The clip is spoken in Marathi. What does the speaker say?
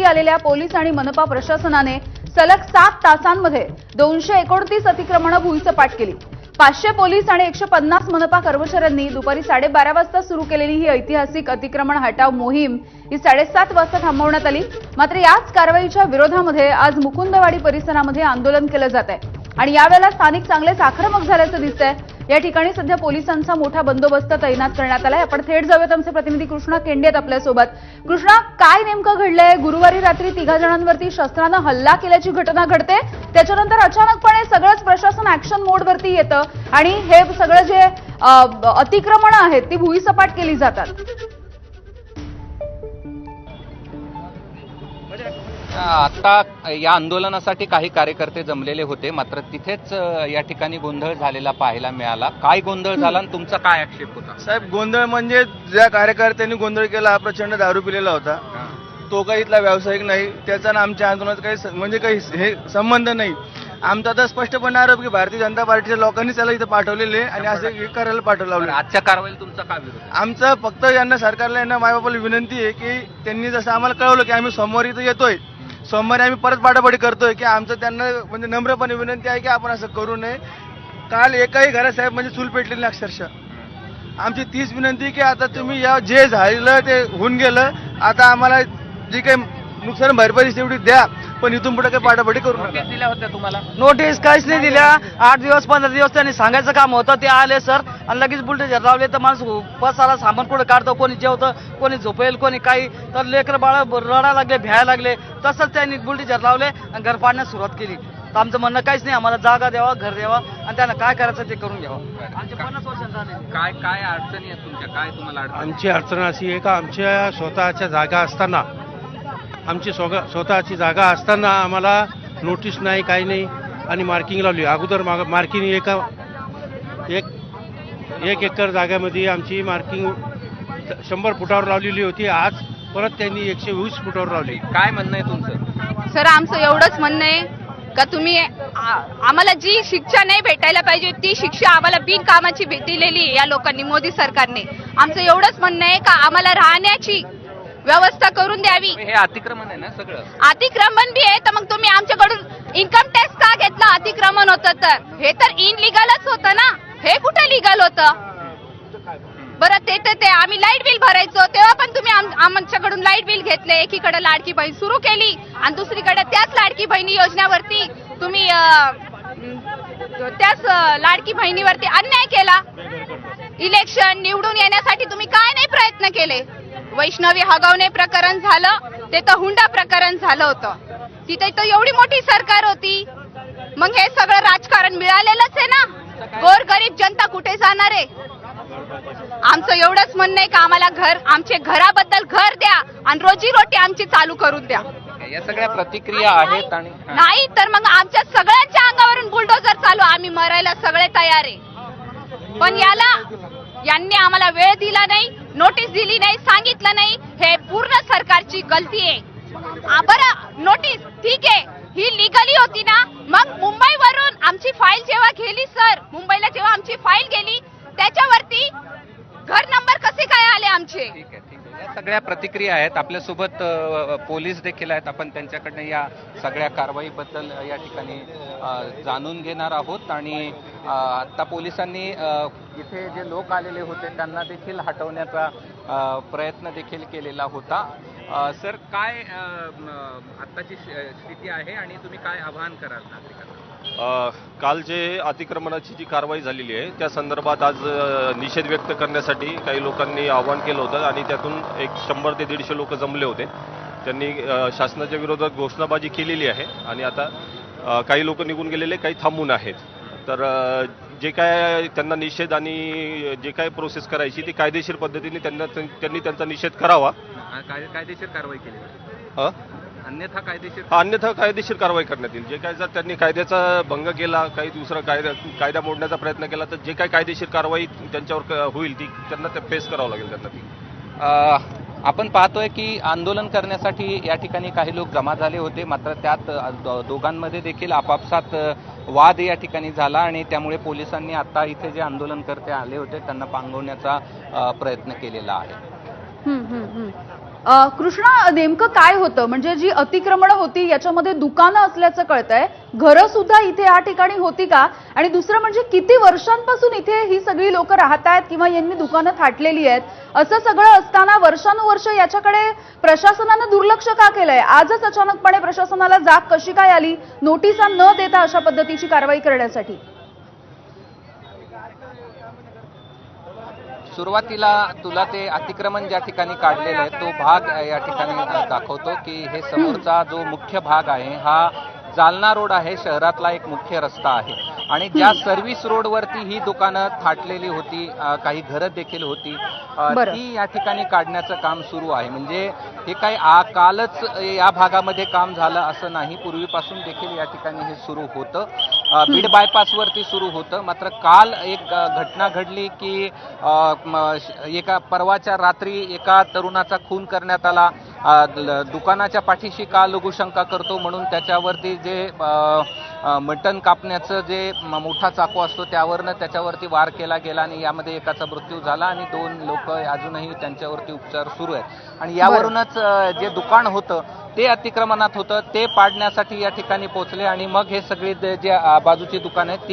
आलेल्या पोलीस आणि मनपा प्रशासनाने सलग 7 तासांमध्ये 229 अतिक्रमणे भुईसपाट केली। 500 पोलीस आणि 150 मनपा कर्मचाऱ्यांनी दुपारी 12:30 वाजता सुरू केलेली ही ऐतिहासिक अतिक्रमण हटाव मोहीम ही 7:30 वाजता थांबवण्यात आली। मात्र याच कारवाईच्या विरोधामध्ये आज मुकुंदवाडी परिसरामध्ये आंदोलन केलं जात आहे आणि यावेळेला स्थानिक चांगलेच आक्रमक झाल्याचं दिसतंय। या ठिकाणी सध्या पोलिसांचा मोठा बंदोबस्त तैनात करण्यात आलाय। आपण थेट जाऊयात, आमचे प्रतिनिधी कृष्णा केंडे आहेत आपल्या सोबत। कृष्णा, काय नेमकं घडलंय? गुरुवारी रात्री 3 जणांवरती शस्त्रानं हल्ला केल्याची घटना घडते, त्याच्यानंतर अचानकपणे सगळंच प्रशासन ऍक्शन मोडवरती येतं आणि हे सगळं जे अतिक्रमण आहेत ती भुईसपाट केली जातात। आता या आंदोलनासाठी काही कार्यकर्ते जमलेले होते, मात्र तिथेच या ठिकाणी गोंधळ झालेला पाहायला मिळाला। काय गोंधळ झाला आणि तुमचा काय आक्षेप होता? साहेब, गोंधळ म्हणजे ज्या कार्यकर्त्यांनी गोंधळ केला हा प्रचंड दारू पिलेला होता। तो काही इथला व्यावसायिक नाही, त्याचा आणि आमच्या आंदोलनात काही हे संबंध नाही। आमचा तर स्पष्टपणे आरोप की भारतीय जनता पार्टीच्या लोकांनी त्याला इथं पाठवलेले आणि असं हे करायला पाठवलं। आजच्या कारवाईला तुमचा काय विरोध? आमचं फक्त यांना सरकारला यांना मायबापाला विनंती आहे की त्यांनी जसं आम्हाला कळवलं की आम्ही सोमवारी इथं येतोय, सोमवारी आम्ही परत पाडापाडी करतोय की आमचं त्यांना म्हणजे नम्रपणे विनंती आहे की आपण असं करू नये। काल एकाही घरात साहेब म्हणजे चूल पेटलेली नाही अक्षरशः। आमची तीच विनंती की आता तुम्ही या जे झालेलं ते होऊन गेलं, आता आम्हाला जी काही नुकसान भरपाई तेवढी द्या, पण इथून पुढे काही पाडापाडी करू नका। दिल्या होत्या तुम्हाला नोटीस काहीच नाही दिल्या। 8 दिवस 15 दिवस त्यांनी सांगायचं काम होतं, ते आले सर आणि लगेच बुलडोजर लावले तर माणूस पसारा सामान कुठे काढतो, कोणी जेवतं, कोणी झोपेल, कोणी काही, तर लेकर बाळ रडायला लागले, भ्यायला लागले। तसंच त्यांनी बुलडोजर लावले आणि घर पाडण्यास सुरुवात केली। तर आमचं म्हणणं काहीच नाही, आम्हाला जागा द्यावा, घर द्यावा आणि त्यांना काय करायचं ते करून घ्यावं। आमचे 50 वर्ष झाले। काय काय अडचणी आहेत तुमच्या? काय तुम्हाला अडचण? आमची अडचण अशी आहे का आमच्या स्वतःच्या जागा असताना, आमची स्वतःची जागा असताना आम्हाला नोटीस नाही, काही नाही आणि मार्किंग लावली। अगोदर मार्किंग एक एकर जागेमध्ये आमची मार्किंग 100 फुटावर लावलेली होती। आज परत त्यांनी 120 फुटावर लावली। काय म्हणणं आहे तुमचं? सर, आमचं एवढंच म्हणणं आहे का तुम्ही आम्हाला जी शिक्षा नाही भेटायला पाहिजे ती शिक्षा आम्हाला बिनकामाची दिलेली या लोकांनी, मोदी सरकारने। आमचं एवढंच म्हणणं आहे का आम्हाला राहण्याची व्यवस्था करून द्यावी। हे अतिक्रमण आहे ना सगळं? अतिक्रमण बी आहे, तर मग तुम्ही आमच्याकडून इन्कम टॅक्स का घेतला? अतिक्रमण होतं तर हे तर इनलिगलच होतं ना, हे कुठं लिगल होतं? बरं, ते आम्ही लाईट बिल भरायचो तेव्हा पण तुम्ही आमच्याकडून लाईट बिल घेतले। एकीकडे लाडकी बहीण सुरू केली आणि दुसरीकडे त्याच लाडकी बहिणी योजनेवरती तुम्ही त्याच लाडकी बहिणीवरती अन्याय केला। इलेक्शन निवडून येण्यासाठी तुम्ही काय नाही प्रयत्न केले? वैष्णवी हगवणे प्रकरण झालं, ते तर हुंडा प्रकरण झालं होतं, तिथे तर एवढी मोठी सरकार होती। मग हे सगळं राजकारण मिळालेलंच आहे ना, गोरगरीब जनता कुठे जाणार आहे? आमचं एवढंच म्हणणं आहे का आम्हाला आमचे घराबद्दल घर द्या आणि रोजी रोटी आमची चालू करून द्या। या सगळ्या प्रतिक्रिया आहेत आणि नाही तर मग आमच्या सगळ्यांच्या अंगावरून बुलडोजर चालू, आम्ही मरायला सगळे तयार आहे। पण यांनी आम्हाला वेळ दिला नाही, नोटीस दिली नाही, सांगितलं नाही, हे पूर्ण सरकारची गलती आहे। बरं, नोटीस ठीक आहे, ही लिगली होती ना, मग मुंबईवरून आमची फाईल जेव्हा गेली सर, मुंबईला जेव्हा आमची फाईल गेली त्याच्यावरती घर नंबर कसे काय आले आमचे? ठीक आहे, ठीक आहे। या सगळ्या प्रतिक्रिया आहेत। आपल्यासोबत पोलीस देखील आहेत, आपण त्यांच्याकडनं या सगळ्या कारवाईबद्दल या ठिकाणी जाणून घेणार आहोत। आणि आता पोलिसांनी इथे जे लोक आलेले होते त्यांना देखील हटवण्याचा प्रयत्न देखील केलेला होता। सर, काय आत्ताची स्थिती आहे आणि तुम्ही काय आवाहन कराल नागरिकांना? काल जे अतिक्रमणाची जी कारवाई झालेली आहे त्या संदर्भात आज निषेध व्यक्त करण्यासाठी काही लोकांनी आवाहन केलं होतं आणि त्यातून एक 100 ते 150 लोक जमले होते। त्यांनी शासनाच्या विरोधात घोषणाबाजी केलेली आहे आणि आता काही लोक निघून गेलेले, काही थांबून आहेत। तर जे काय त्यांना निषेध आणि जे काय प्रोसेस करायची ती कायदेशीर पद्धतीने त्यांनी त्यांचा निषेध करावा। कायदेशीर कारवाई केली, अन्यथा कायदेशीर कारवाई करण्यात येईल। जे काय जर त्यांनी कायद्याचा भंग केला, काही दुसरा कायदा मोडण्याचा प्रयत्न केला तर जे काही कायदेशीर कारवाई त्यांच्यावर होईल ती त्यांना फेस करावं लागेल त्यांना ती। आपण पाहतोय की आंदोलन करण्यासाठी या ठिकाणी काही लोक जमा झाले होते, मात्र त्यात दोघांमध्ये देखील आपापसात वाद या ठिकाणी झाला आणि त्यामुळे पोलिसांनी आता इथे जे आंदोलनकर्ते आले होते त्यांना पांगवण्याचा प्रयत्न केलेला आहे। कृष्णा, नेमकं काय होतं? म्हणजे जी अतिक्रमणं होती याच्यामध्ये दुकानं असल्याचं कळतंय, घरं सुद्धा इथे या ठिकाणी होती का? आणि दुसरं म्हणजे किती वर्षांपासून इथे ही सगळी लोक राहत आहेत किंवा यांनी दुकानं थाटलेली आहेत? असं सगळं असताना वर्षानुवर्ष याच्याकडे प्रशासनानं दुर्लक्ष का केलंय? आजच अचानकपणे प्रशासनाला जाग कशी काय आली नोटिसा न देता अशा पद्धतीची कारवाई करण्यासाठी? सुरुवातीला तुला ते अतिक्रमण ज्या ठिकाणी काढलेलं आहे तो भाग या ठिकाणी दाखवतो की हे समोरचा जो मुख्य भाग आहे हा जालना रोड आहे, शहरातला एक मुख्य रस्ता आहे आणि ज्या सर्व्हिस रोडवरती ही दुकानं थाटलेली होती, काही घरं देखील होती, बरं. ती या ठिकाणी काढण्याचं काम सुरू आहे. म्हणजे हे काही कालच या भागामध्ये काम झालं असं नाही, पूर्वीपासून देखील या ठिकाणी हे सुरू होतं. बीड बायपासवरती सुरू होतं. मात्र काल एक घटना घडली की एका परवाच्या रात्री एका तरुणाचा खून करण्यात आला. दुकानाच्या पाठीशी का लघुशंका करतो म्हणून त्याच्यावरती जे मटण कापण्याचं जे मोठा चाकू असतो त्यावरनं त्याच्यावरती वार केला गेला आणि यामध्ये एकाचा मृत्यू झाला आणि 2 लोक अजूनही त्यांच्यावरती उपचार सुरू आहेत. आणि यावरूनच जे दुकान होतं ते अतिक्रमणात होतं ते पाडण्यासाठी या ठिकाणी पोहोचले आणि मग हे सगळी जे बाजूची दुकान आहेत